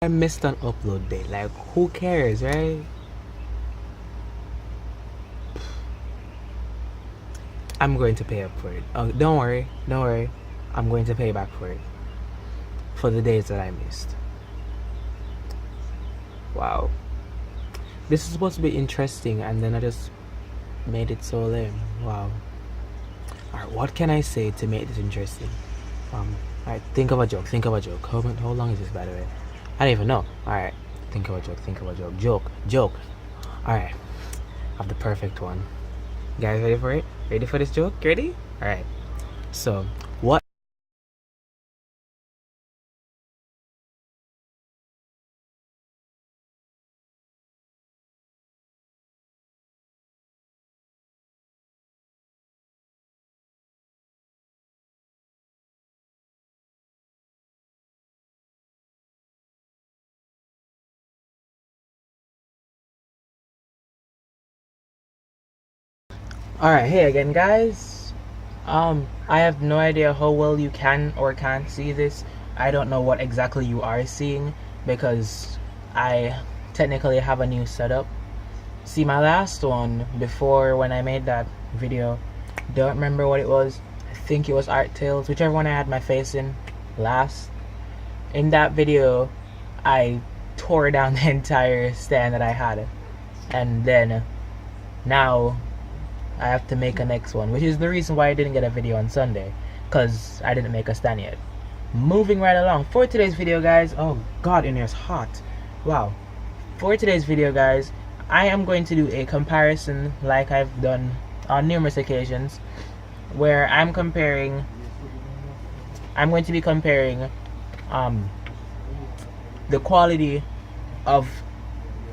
I missed an upload day. Like, who cares, right? I'm going to pay up for it. Oh, don't worry, don't worry. I'm going to pay back for it. For the days that I missed. Wow. This is supposed to be interesting, and then I just made it so lame. Wow. Alright, what can I say to make this interesting? Alright, think of a joke, think of a joke. How long is this, by the way? I don't even know. Alright, think of a joke, think of a joke. Joke. Alright, I have the perfect one. You guys ready for it? Ready for this joke? Ready? Alright. So, what? Alright, hey again, guys. I have no idea how well you can or can't see this. I don't know what exactly you are seeing because I technically have a new setup. See, my last one before, when I made that video, don't remember what it was. I think it was Art Tales, whichever one I had my face in last. In that video, I tore down the entire stand that I had, and then now I have to make a next one, which is the reason why I didn't get a video on Sunday, because I didn't make a stand yet. Moving right along, for today's video, guys, oh god, in here's hot. Wow. For today's video, guys, I am going to do a comparison like I've done on numerous occasions, where I'm going to be comparing the quality of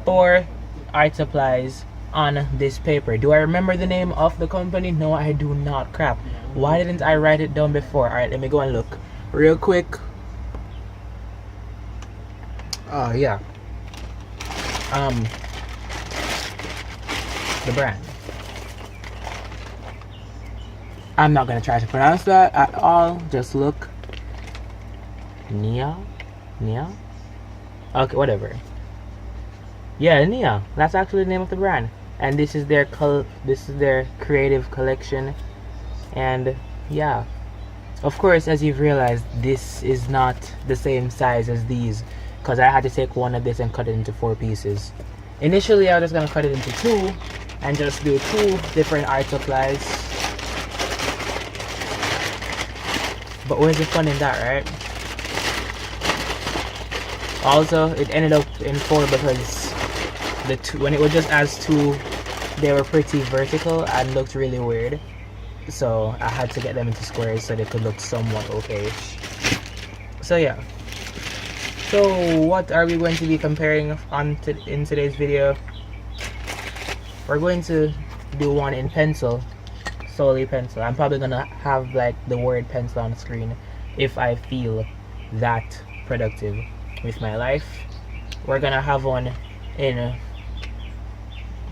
4 art supplies on this paper. Do I remember the name of the company? No, I do not. Crap. Why didn't I write it down before? Alright, let me go and look real quick. Oh yeah. The brand. I'm not gonna try to pronounce that at all. Just look. Nia? Okay, whatever. Yeah, Nia. That's actually the name of the brand. And this is their creative collection. And yeah, of course, as you've realized, this is not the same size as these, because I had to take one of this and cut it into 4 pieces. Initially, I was just gonna cut it into 2 and just do 2 different art supplies. But where's the fun in that, right? Also, it ended up in 4 because when it was just as 2, they were pretty vertical and looked really weird. So I had to get them into squares so they could look somewhat okay. So yeah. So what are we going to be comparing in today's video? We're going to do one in pencil, solely pencil. I'm probably gonna have like the word pencil on the screen if I feel that productive with my life. We're gonna have one in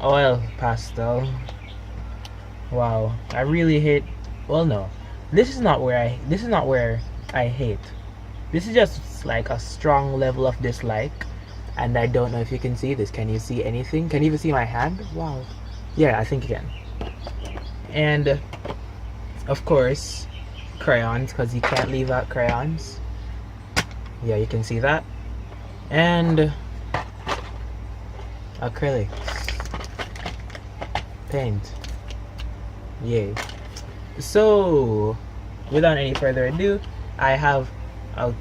oil pastel. Wow, I really hate. Well, no, this is not where I hate. This is just like a strong level of dislike, and I don't know if you can see this. Can you see anything? Can you even see my hand? Wow. Yeah, I think you can. And of course, crayons, because you can't leave out crayons. Yeah, you can see that. And acrylics, paint. Yay. So without any further ado, I have a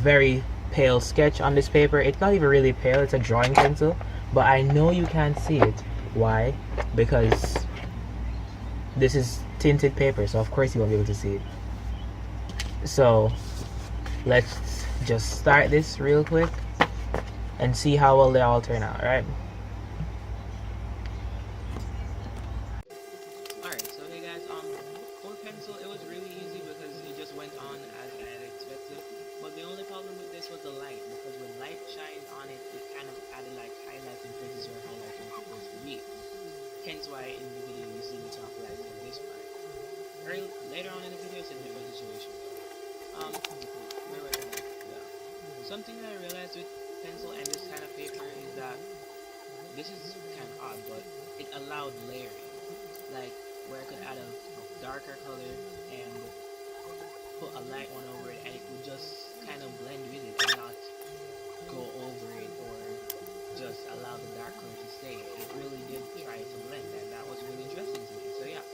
very pale sketch on this paper. It's not even really pale, it's a drawing pencil, but I know you can't see it. Why? Because this is tinted paper, so of course you won't be able to see it. So let's just start this real quick and see how well they all turn out, right? Alright, so hey guys, for pencil, it was really easy because it just went on as I had expected. But the only problem with this was the light, because when light shined on it, it kind of added like highlights in places where highlights were supposed to be. Hence why in the video you see me talk like this part. Later on in the video, it's a different situation. Where was I? Yeah. Something that I realized with pencil this is kind of odd, but it allowed layering, like where I could add a darker color and put a light one over it, and it would just kind of blend with it and not go over it or just allow the dark color to stay. It really did try to blend, and that was really interesting to me. So yeah.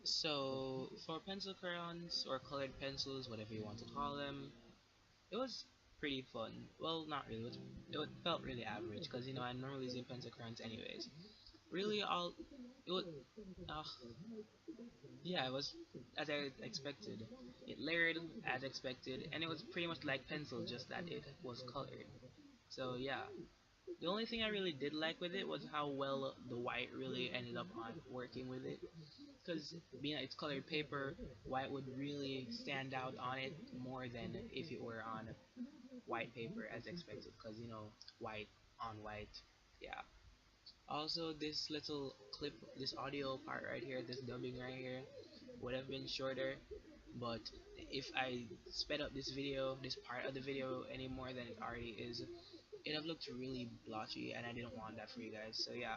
So for pencil crayons or colored pencils, whatever you want to call them, it was pretty fun. Well, not really. It felt really average because I'm normally using pencil crayons anyways. Really, all it was. Uh, yeah, it was as I expected. It layered as expected, and it was pretty much like pencil, just that it was colored. So yeah, the only thing I really did like with it was how well the white really ended up on working with it. Because being that it's colored paper, white would really stand out on it more than if it were on white paper as expected. Because white on white, yeah. Also, this little clip, this audio part right here, this dubbing right here, would have been shorter, but if I sped up this video, this part of the video any more than it already is, it'd have looked really blotchy, and I didn't want that for you guys. So yeah.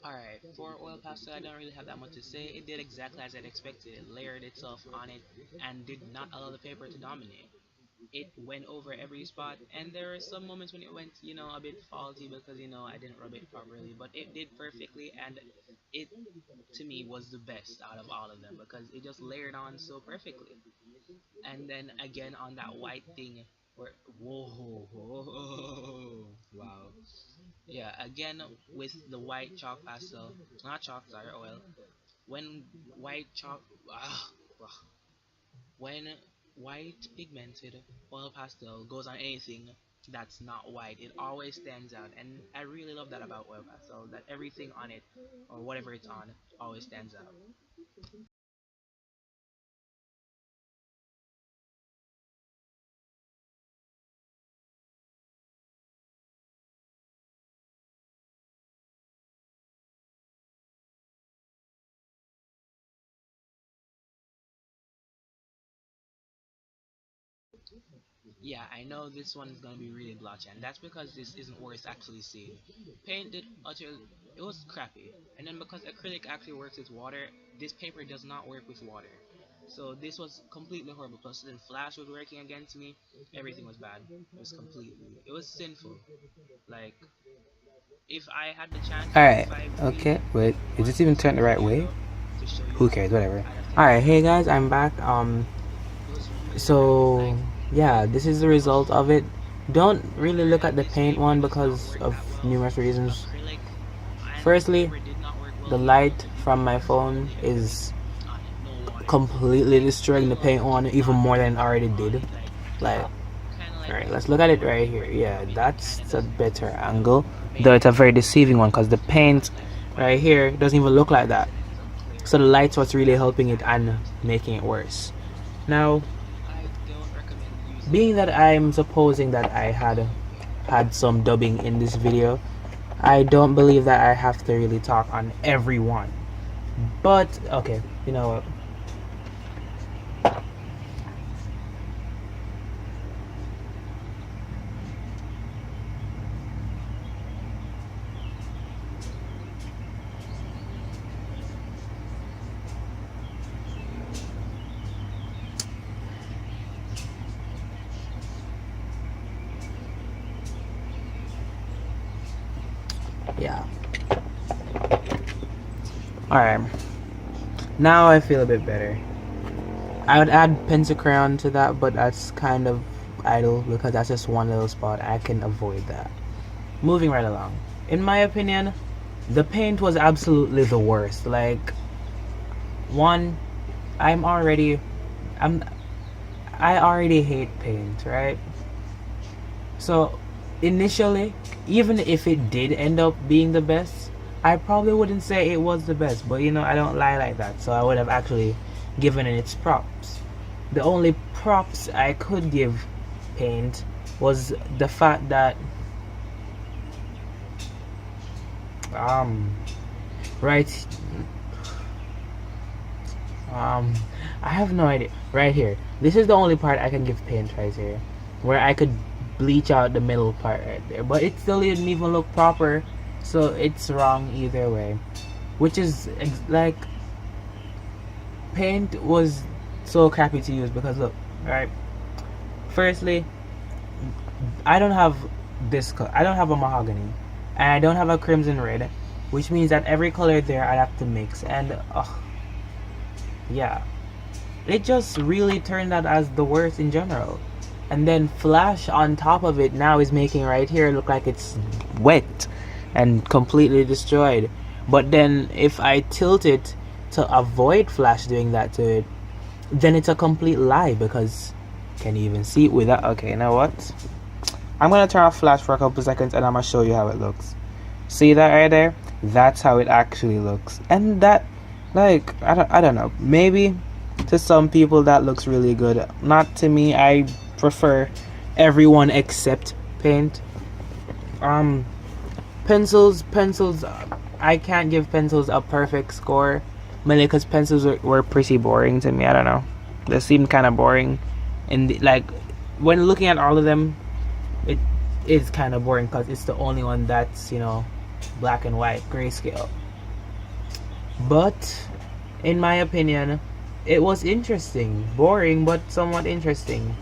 Alright, for oil pastel, I don't really have that much to say. It did exactly as I'd expected. It layered itself on it and did not allow the paper to dominate. It went over every spot, and there were some moments when it went, a bit faulty because, I didn't rub it properly, but it did perfectly, and it, to me, was the best out of all of them because it just layered on so perfectly. And then again on that white thing, where, whoa, whoa, wow. Yeah, again with the white chalk pastel, not chalk, sorry, oil. When white chalk, ah, when white pigmented oil pastel goes on anything that's not white, it always stands out, and I really love that about oil pastel. That everything on it, or whatever it's on, always stands out. Yeah, I know this one is gonna be really blotchy, and that's because this isn't worth actually seeing. Paint did utterly, it was crappy, and then because acrylic actually works with water, this paper does not work with water. So this was completely horrible. Plus, then Flash was working against me. Everything was bad. It was completely, it was sinful. Like, if I had the chance, Alright, if I really okay, wait, is wanted this to even speed turned the the right video way? up to show you Who how cares, good, whatever. I'd have taken Alright, my hey time. guys, I'm back. It was really weird. So, Like, yeah, this is the result of it. Don't really look at and the this paint paper one does not because work of that well. numerous reasons. Acrylic and this Firstly, paper did not work well the either light because you from couldn't my see phone any acrylic is on it, no water. completely Like, destroying the paint you one could even not more than it see already on did. it. Like, Like, kind of like alright, when let's look at it water right paint here. breaks Yeah, apart, it kind of that's a does better to angle. the Though it's a paper. very deceiving one because the Just because paint like right white here doesn't even look like that. is unclear, So the light's what's and really that's helping it exactly what and this did. making it worse. Now, I don't recommend using being it that I'm supposing that I had some dubbing in this video, I don't believe that I have to really talk on everyone. But okay, you know what? yeah. Alright, now I feel a bit better. I would add pencil crayon to that, but that's kind of idle because that's just one little spot. I can avoid that. Moving right along. In my opinion, the paint was absolutely the worst. Like, one, I already hate paint, right? So initially, even if it did end up being the best, I probably wouldn't say it was the best, but you know, I don't lie like that, so I would have actually given it its props. The only props I could give paint was the fact that right I have no idea. Right here, this is the only part I can give paint right here, where I could bleach out the middle part right there, but it still didn't even look proper, so it's wrong either way. Which is like, paint was so crappy to use because look, right, firstly, I don't have this I don't have a mahogany, and I don't have a crimson red, which means that every color there I have to mix, and yeah, it just really turned out as the worst in general. And then flash on top of it now is making right here look like it's wet and completely destroyed. But then if I tilt it to avoid flash doing that to it, then it's a complete lie, because can you even see it without? Okay, you know what, I'm gonna turn off flash for a couple seconds and I'm gonna show you how it looks. See that right there? That's how it actually looks. And that, like, I don't know, maybe to some people that looks really good. Not to me. I prefer everyone except paint. Pencils, I can't give pencils a perfect score, mainly because pencils were pretty boring to me. I don't know, they seemed kind of boring, and like when looking at all of them, it is kind of boring because it's the only one that's, you know, black and white grayscale. But in my opinion, it was interesting. Boring, but somewhat interesting,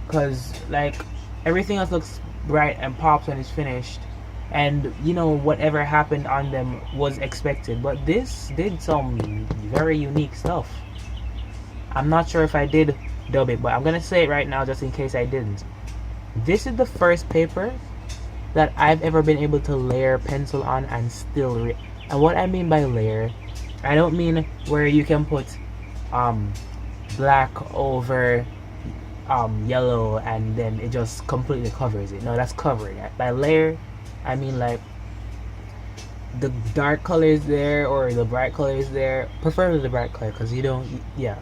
because like everything else looks bright and pops when it's finished, and you know, whatever happened on them was expected. But this did some very unique stuff. I'm not sure if I did dub it, but I'm gonna say it right now just in case I didn't. This is the first paper that I've ever been able to layer pencil on and still and what I mean by layer, I don't mean where you can put black over yellow and then it just completely covers it. No, that's covering it. By layer, I mean like the dark color is there or the bright color is there. Preferably the bright color, because you don't, yeah,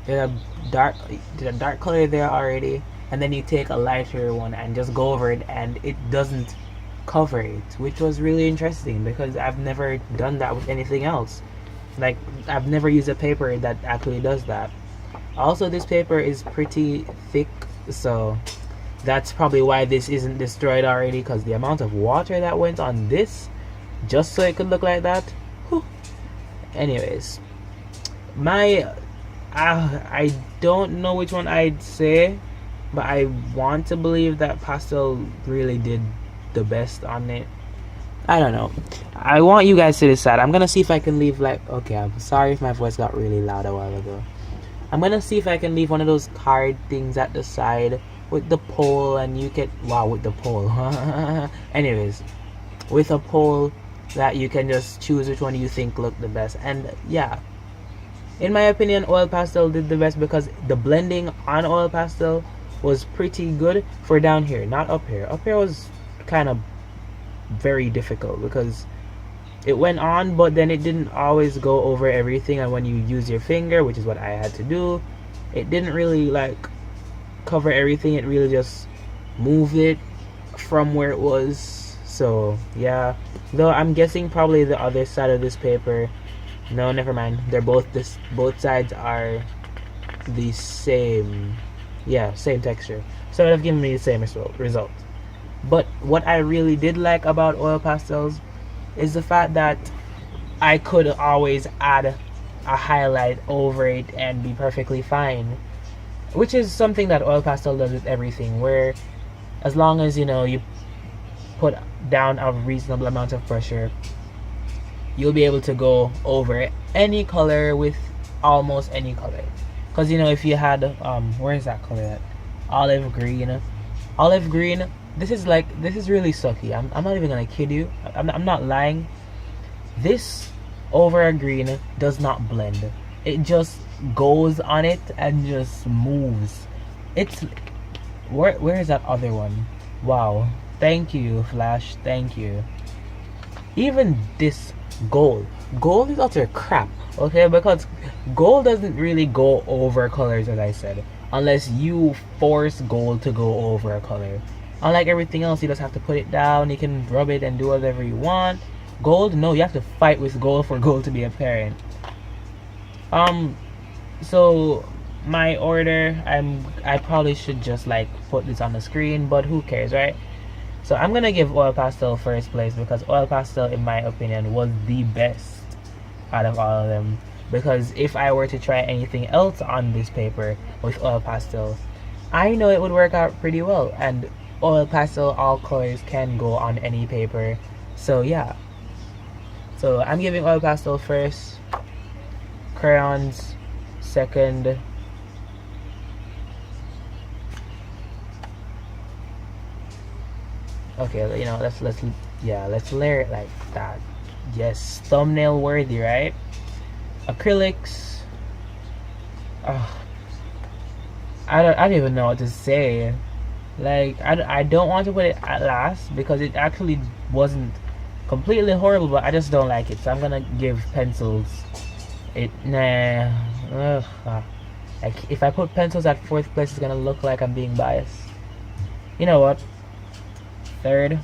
there's a dark color there already, and then you take a lighter one and just go over it and it doesn't cover it, which was really interesting because I've never done that with anything else. Like, I've never used a paper that actually does that. Also, this paper is pretty thick, so that's probably why this isn't destroyed already, because the amount of water that went on this just so it could look like that. Whew. Anyways, I don't know which one I'd say, but I want to believe that pastel really did the best on it. I don't know. I want you guys to decide. I'm gonna see if I can leave, like, okay, I'm sorry if my voice got really loud a while ago. I'm gonna see if I can leave one of those card things at the side with the pole, and you can, wow, with the pole. Anyways, with a pole that you can just choose which one you think looked the best. And yeah, in my opinion, oil pastel did the best because the blending on oil pastel was pretty good for down here, not up here. Up here was kind of very difficult because it went on, but then it didn't always go over everything, and when you use your finger, which is what I had to do, it didn't really like cover everything. It really just moved it from where it was. So yeah, though I'm guessing probably the other side of this paper, no, never mind, they're both both sides are the same, yeah, same texture, so it would have given me the same result. But what I really did like about oil pastels is the fact that I could always add a highlight over it and be perfectly fine, which is something that oil pastel does with everything, where as long as, you know, you put down a reasonable amount of pressure, you'll be able to go over any color with almost any color. Because you know, if you had where is that color at? Olive green. This is really sucky. I'm not even gonna kid you. I'm not lying. This over a green does not blend. It just goes on it and just moves. It's where is that other one? Wow. Thank you, Flash. Thank you. Even this gold is utter crap. Okay, because gold doesn't really go over colors, as I said, unless you force gold to go over a color. Unlike everything else, you just have to put it down. You can rub it and do whatever you want. Gold, no, you have to fight with gold for gold to be apparent. So my order, I probably should just like put this on the screen, but who cares, right? So I'm gonna give oil pastel first place, because oil pastel, in my opinion, was the best out of all of them. Because if I were to try anything else on this paper with oil pastel, I know it would work out pretty well. And oil pastel, all colors can go on any paper. So yeah. So I'm giving oil pastel first, crayons second, okay, you know, let's layer it like that. Yes, thumbnail worthy, right? Acrylics. I don't even know what to say. Like, I don't want to put it at last because it actually wasn't completely horrible, but I just don't like it. So I'm gonna give pencils. Like, if I put pencils at fourth place, it's gonna look like I'm being biased. You know what? Third.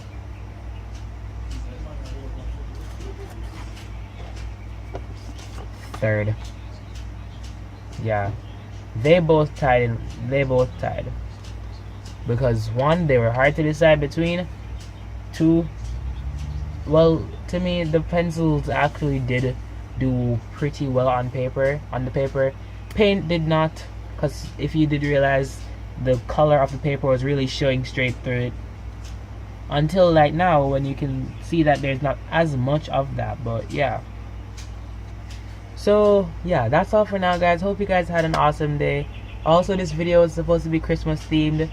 Yeah, they both tied. Because one, they were hard to decide between. Two, well, to me, the pencils actually did do pretty well on the paper. Paint did not, because if you did realize, the color of the paper was really showing straight through it. Until like now, when you can see that there's not as much of that. But yeah. So yeah, that's all for now, guys. Hope you guys had an awesome day. Also, this video is supposed to be Christmas themed,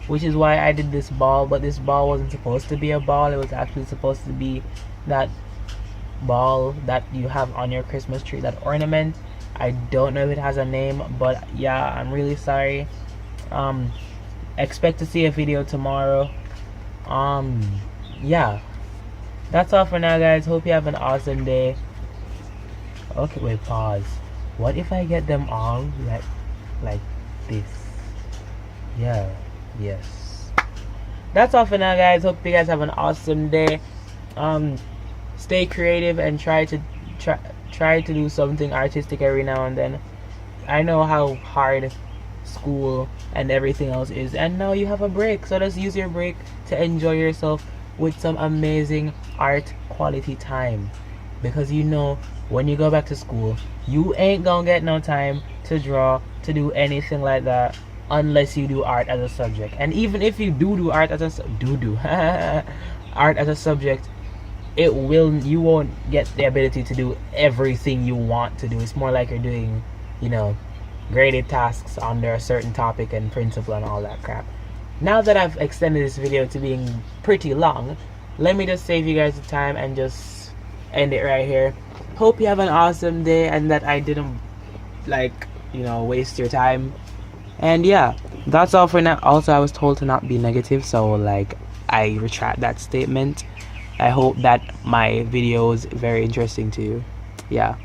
which is why I did this ball, but this ball wasn't supposed to be a ball. It was actually supposed to be that ball that you have on your Christmas tree, that ornament. I don't know if it has a name, but yeah, I'm really sorry. Expect to see a video tomorrow. Yeah, that's all for now, guys. Hope you have an awesome day. Okay, wait, pause. What if I get them all like this? Yeah, yes. That's all for now, guys. Hope you guys have an awesome day. Stay creative and try to do something artistic every now and then. I know how hard school and everything else is, and now you have a break, so just use your break to enjoy yourself with some amazing art quality time. Because you know, when you go back to school, you ain't gonna get no time to draw, to do anything like that, unless you do art as a subject. And even if you do art as a art as a subject, you won't get the ability to do everything you want to do. It's more like you're doing, you know, graded tasks under a certain topic and principle and all that crap. Now that I've extended this video to being pretty long, let me just save you guys the time and just end it right here. Hope you have an awesome day and that I didn't, like, you know, waste your time. And yeah, that's all for now. Also, I was told to not be negative, so like, I retract that statement. I hope that my video is very interesting to you. Yeah.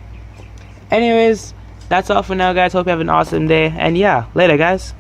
Anyways, that's all for now, guys. Hope you have an awesome day. And yeah, later, guys.